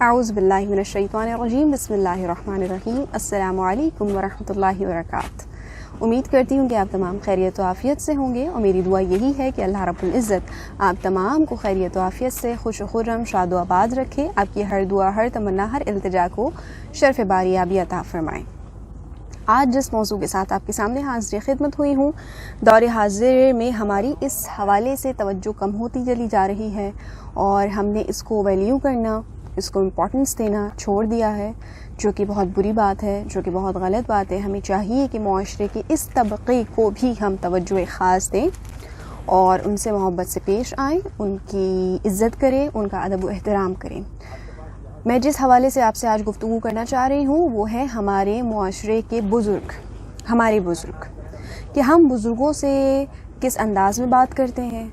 اعوذ باللہ من الشیطان الرجیم، بسم اللہ الرحمن الرحیم۔ السلام علیکم ورحمۃ اللہ وبرکاتہ۔ امید کرتی ہوں کہ آپ تمام خیریت و عافیت سے ہوں گے، اور میری دعا یہی ہے کہ اللہ رب العزت آپ تمام کو خیریت و عافیت سے خوش و خرم، شاد و آباد رکھے، آپ کی ہر دعا، ہر تمنا، ہر التجا کو شرف باریابی عطا فرمائے۔ آج جس موضوع کے ساتھ آپ کے سامنے حاضر خدمت ہوئی ہوں، دور حاضر میں ہماری اس حوالے سے توجہ کم ہوتی چلی جا رہی ہے، اور ہم نے اس کو ویلیو کرنا، اس کو امپورٹنس دینا چھوڑ دیا ہے، جو کہ بہت بری بات ہے، جو کہ بہت غلط بات ہے۔ ہمیں چاہیے کہ معاشرے کے اس طبقے کو بھی ہم توجہ خاص دیں اور ان سے محبت سے پیش آئیں، ان کی عزت کریں، ان کا ادب و احترام کریں۔ میں جس حوالے سے آپ سے آج گفتگو کرنا چاہ رہی ہوں وہ ہے ہمارے معاشرے کے بزرگ، ہمارے بزرگ، کہ ہم بزرگوں سے کس انداز میں بات کرتے ہیں،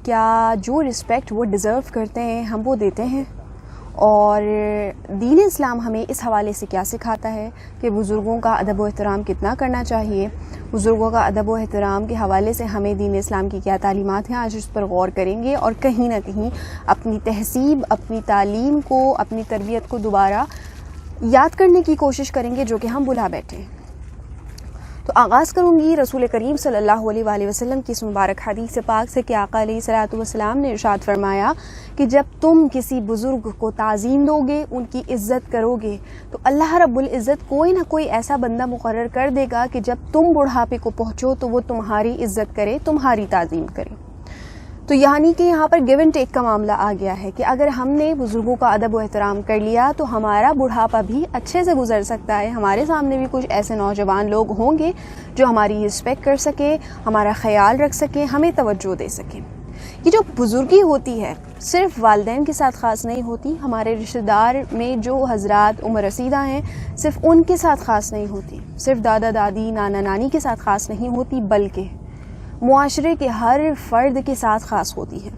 کیا جو رسپیکٹ وہ ڈیزرو کرتے ہیں ہم وہ دیتے ہیں، اور دین اسلام ہمیں اس حوالے سے کیا سکھاتا ہے کہ بزرگوں کا ادب و احترام کتنا کرنا چاہیے، بزرگوں کا ادب و احترام کے حوالے سے ہمیں دین اسلام کی کیا تعلیمات ہیں، آج اس پر غور کریں گے، اور کہیں نہ کہیں اپنی تہذیب، اپنی تعلیم کو، اپنی تربیت کو دوبارہ یاد کرنے کی کوشش کریں گے جو کہ ہم بھلا بیٹھے ہیں۔ تو آغاز کروں گی رسول کریم صلی اللہ علیہ وآلہ وسلم کی اس مبارک حدیث پاک سے کہ آقا علیہ الصلوۃ والسلام نے ارشاد فرمایا کہ جب تم کسی بزرگ کو تعظیم دو گے، ان کی عزت کرو گے، تو اللہ رب العزت کوئی نہ کوئی ایسا بندہ مقرر کر دے گا کہ جب تم بڑھاپے کو پہنچو تو وہ تمہاری عزت کرے، تمہاری تعظیم کرے۔ تو یعنی کہ یہاں پر گیو اینڈ ٹیک کا معاملہ آ گیا ہے کہ اگر ہم نے بزرگوں کا ادب و احترام کر لیا تو ہمارا بڑھاپا بھی اچھے سے گزر سکتا ہے، ہمارے سامنے بھی کچھ ایسے نوجوان لوگ ہوں گے جو ہماری رسپیکٹ کر سکیں، ہمارا خیال رکھ سکیں، ہمیں توجہ دے سکیں۔ یہ جو بزرگی ہوتی ہے صرف والدین کے ساتھ خاص نہیں ہوتی، ہمارے رشتہ دار میں جو حضرات عمر رسیدہ ہیں صرف ان کے ساتھ خاص نہیں ہوتی، صرف دادا دادی، نانا نانی کے ساتھ خاص نہیں ہوتی، بلکہ معاشرے کے ہر فرد کے ساتھ خاص ہوتی ہے۔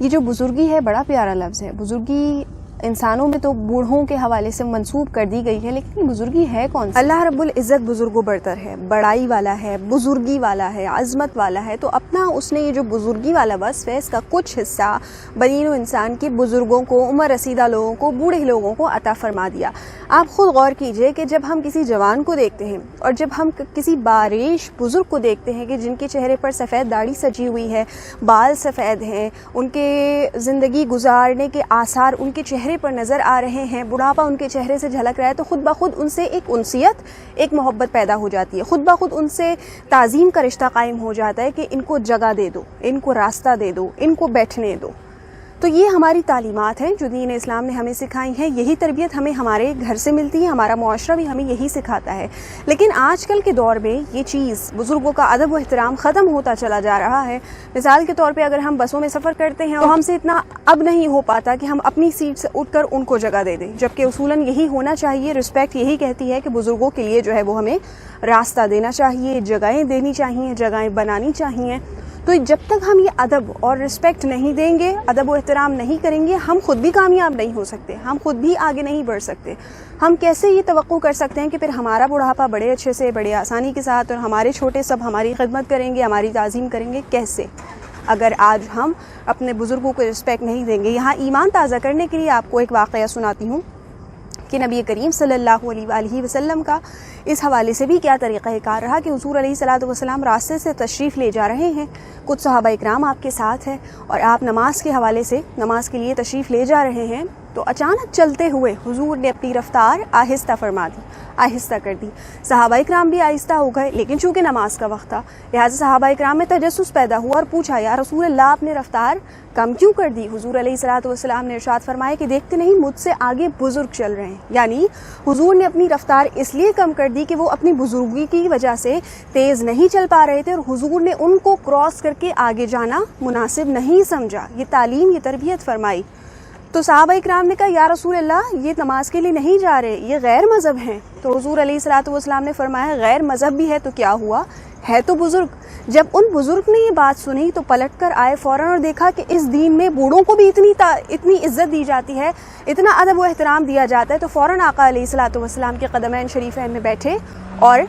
یہ جو بزرگی ہے بڑا پیارا لفظ ہے، بزرگی انسانوں میں تو بوڑھوں کے حوالے سے منسوب کر دی گئی ہے، لیکن یہ بزرگی ہے کون سی؟ اللہ رب العزت بزرگوں برتر ہے، بڑائی والا ہے، بزرگی والا ہے، عظمت والا ہے، تو اپنا اس نے یہ جو بزرگی والا وصف ہے اس کا کچھ حصہ بنی نوع انسان کے بزرگوں کو، عمر رسیدہ لوگوں کو، بوڑھے لوگوں کو عطا فرما دیا۔ آپ خود غور کیجئے کہ جب ہم کسی جوان کو دیکھتے ہیں اور جب ہم کسی باریش بزرگ کو دیکھتے ہیں کہ جن کے چہرے پر سفید داڑھی سجی ہوئی ہے، بال سفید ہیں، ان کے زندگی گزارنے کے آثار ان کے چہرے پر نظر آ رہے ہیں، بڑھاپا ان کے چہرے سے جھلک رہا ہے، تو خود بخود ان سے ایک انسیت، ایک محبت پیدا ہو جاتی ہے، خود بخود ان سے تعظیم کا رشتہ قائم ہو جاتا ہے کہ ان کو جگہ دے دو، ان کو راستہ دے دو، ان کو بیٹھنے دو۔ تو یہ ہماری تعلیمات ہیں جو دین اسلام نے ہمیں سکھائی ہیں، یہی تربیت ہمیں ہمارے گھر سے ملتی ہے، ہمارا معاشرہ بھی ہمیں یہی سکھاتا ہے۔ لیکن آج کل کے دور میں یہ چیز بزرگوں کا ادب و احترام ختم ہوتا چلا جا رہا ہے۔ مثال کے طور پہ اگر ہم بسوں میں سفر کرتے ہیں تو ہم سے اتنا اب نہیں ہو پاتا کہ ہم اپنی سیٹ سے اٹھ کر ان کو جگہ دے دیں، جبکہ اصولاً یہی ہونا چاہیے۔ رسپیکٹ یہی کہتی ہے کہ بزرگوں کے لیے جو ہے وہ ہمیں راستہ دینا چاہیے، جگہیں دینی چاہیے، جگہیں بنانی چاہیے۔ تو جب تک ہم یہ ادب اور رسپیکٹ نہیں دیں گے، ادب و احترام نہیں کریں گے، ہم خود بھی کامیاب نہیں ہو سکتے، ہم خود بھی آگے نہیں بڑھ سکتے۔ ہم کیسے یہ توقع کر سکتے ہیں کہ پھر ہمارا بڑھاپا بڑے اچھے سے، بڑے آسانی کے ساتھ، اور ہمارے چھوٹے سب ہماری خدمت کریں گے، ہماری تعظیم کریں گے؟ کیسے، اگر آج ہم اپنے بزرگوں کو رسپیکٹ نہیں دیں گے۔ یہاں ایمان تازہ کرنے کے لیے آپ کو ایک واقعہ سناتی ہوں کہ نبی کریم صلی اللہ علیہ وآلہ وسلم کا اس حوالے سے بھی کیا طریقہ کار رہا کہ حضور علیہ الصلوۃ والسلام راستے سے تشریف لے جا رہے ہیں، کچھ صحابہ اکرام آپ کے ساتھ ہیں، اور آپ نماز کے حوالے سے نماز کے لیے تشریف لے جا رہے ہیں، تو اچانک چلتے ہوئے حضور نے اپنی رفتار آہستہ فرما دی، آہستہ کر دی۔ صحابہ اکرام بھی آہستہ ہو گئے، لیکن چونکہ نماز کا وقت تھا لہٰذا صحابہ اکرام میں تجسس پیدا ہوا اور پوچھا، یا رسول اللہ آپ نے رفتار کم کیوں کر دی؟ حضور علیہ الصلوۃ والسلام نے ارشاد فرمایا کہ دیکھتے نہیں مجھ سے آگے بزرگ چل رہے ہیں، یعنی حضور نے اپنی رفتار اس لیے کم کر دی کہ وہ اپنی بزرگی کی وجہ سے تیز نہیں چل پا رہے تھے، اور حضور نے ان کو کراس کر کے آگے جانا مناسب نہیں سمجھا۔ یہ تعلیم، یہ تربیت فرمائی۔ تو صحابہ اکرام نے کہا، یا رسول اللہ یہ نماز کے لیے نہیں جا رہے، یہ غیر مذہب ہیں۔ تو حضور علیہ الصلوۃ والسلام نے فرمایا، غیر مذہب بھی ہے تو کیا ہوا، ہے تو بزرگ۔ جب ان بزرگ نے یہ بات سنی تو پلٹ کر آئے فوراً اور دیکھا کہ اس دین میں بوڑھوں کو بھی اتنی عزت دی جاتی ہے، اتنا ادب و احترام دیا جاتا ہے، تو فوراً آقا علیہ الصلوۃ والسلام کے قدمین شریفین میں بیٹھے اور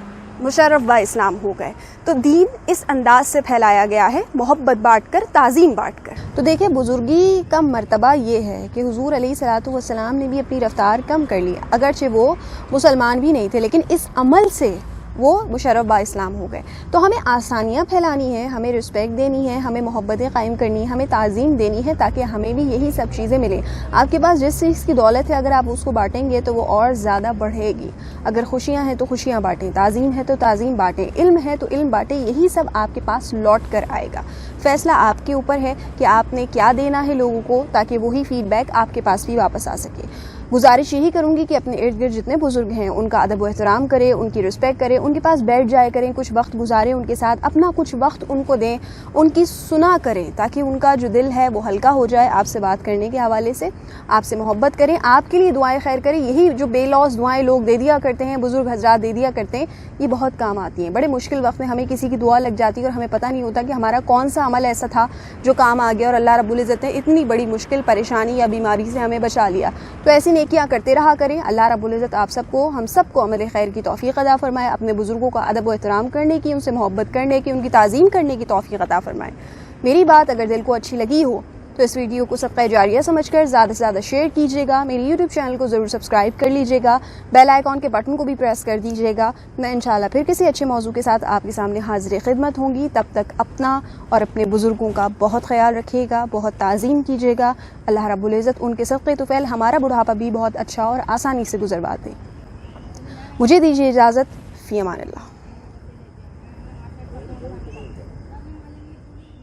مشرف با اسلام ہو گئے. تو دین اس انداز سے پھیلایا گیا ہے، محبت بانٹ کر، تعظیم بانٹ کر. تو دیکھیں بزرگی کا مرتبہ یہ ہے کہ حضور علیہ الصلوۃ والسلام نے بھی اپنی رفتار کم کر لی، اگرچہ وہ مسلمان بھی نہیں تھے، لیکن اس عمل سے وہ مشرف با اسلام ہو گئے. تو ہمیں آسانیاں پھیلانی ہیں، ہمیں رسپیکٹ دینی ہے، ہمیں محبتیں قائم کرنی ہے، ہمیں تعظیم دینی ہے، تاکہ ہمیں بھی یہی سب چیزیں ملیں. آپ کے پاس جس چیز کی دولت ہے اگر آپ اس کو بانٹیں گے تو وہ اور زیادہ بڑھے گی. اگر خوشیاں ہیں تو خوشیاں بانٹیں، تعظیم ہے تو تعظیم بانٹیں، علم ہے تو علم بانٹیں، یہی سب آپ کے پاس لوٹ کر آئے گا. فیصلہ آپ کے اوپر ہے کہ آپ نے کیا دینا ہے لوگوں کو، تاکہ وہی فیڈ بیک آپ کے پاس بھی واپس آ سکے. گزارش یہی کروں گی کہ اپنے ارد گرد جتنے بزرگ ہیں ان کا ادب و احترام کریں، ان کی رسپیکٹ کریں، ان کے پاس بیٹھ جائے کریں، کچھ وقت گزاریں ان کے ساتھ، اپنا کچھ وقت ان کو دیں، ان کی سنا کریں تاکہ ان کا جو دل ہے وہ ہلکا ہو جائے آپ سے بات کرنے کے حوالے سے. آپ سے محبت کریں، آپ کے لیے دعائیں خیر کریں. یہی جو بے لوث دعائیں لوگ دے دیا کرتے ہیں، بزرگ حضرات دے دیا کرتے ہیں، یہ بہت کام آتی ہیں. بڑے مشکل وقت میں ہمیں کسی کی دعا لگ جاتی ہے اور ہمیں پتہ نہیں ہوتا کہ ہمارا کون سا عمل ایسا تھا جو کام آ گیا اور اللہ رب العزت نے اتنی بڑی مشکل پریشانی یا بیماری سے ہمیں بچا لیا. تو ایسی نیکیاں کرتے رہا کریں. اللہ رب العزت آپ سب کو، ہم سب کو عمل خیر کی توفیق عطا فرمائے، اپنے بزرگوں کا ادب و احترام کرنے کی، ان سے محبت کرنے کی، ان کی تعظیم کرنے کی توفیق عطا فرمائے. میری بات اگر دل کو اچھی لگی ہو تو اس ویڈیو کو صدقہ جاریہ سمجھ کر زیادہ سے زیادہ شیئر کیجیے گا. میری یوٹیوب چینل کو ضرور سبسکرائب کر لیجیے گا، بیل آئیکن کے بٹن کو بھی پریس کر دیجیے گا. میں انشاءاللہ پھر کسی اچھے موضوع کے ساتھ آپ کے سامنے حاضر خدمت ہوں گی. تب تک اپنا اور اپنے بزرگوں کا بہت خیال رکھیے گا، بہت تعظیم کیجیے گا. اللہ رب العزت ان کے صدقے طفیل ہمارا بڑھاپا بھی بہت اچھا اور آسانی سے گزروا دے. مجھے دیجیے اجازت، فی امان اللہ.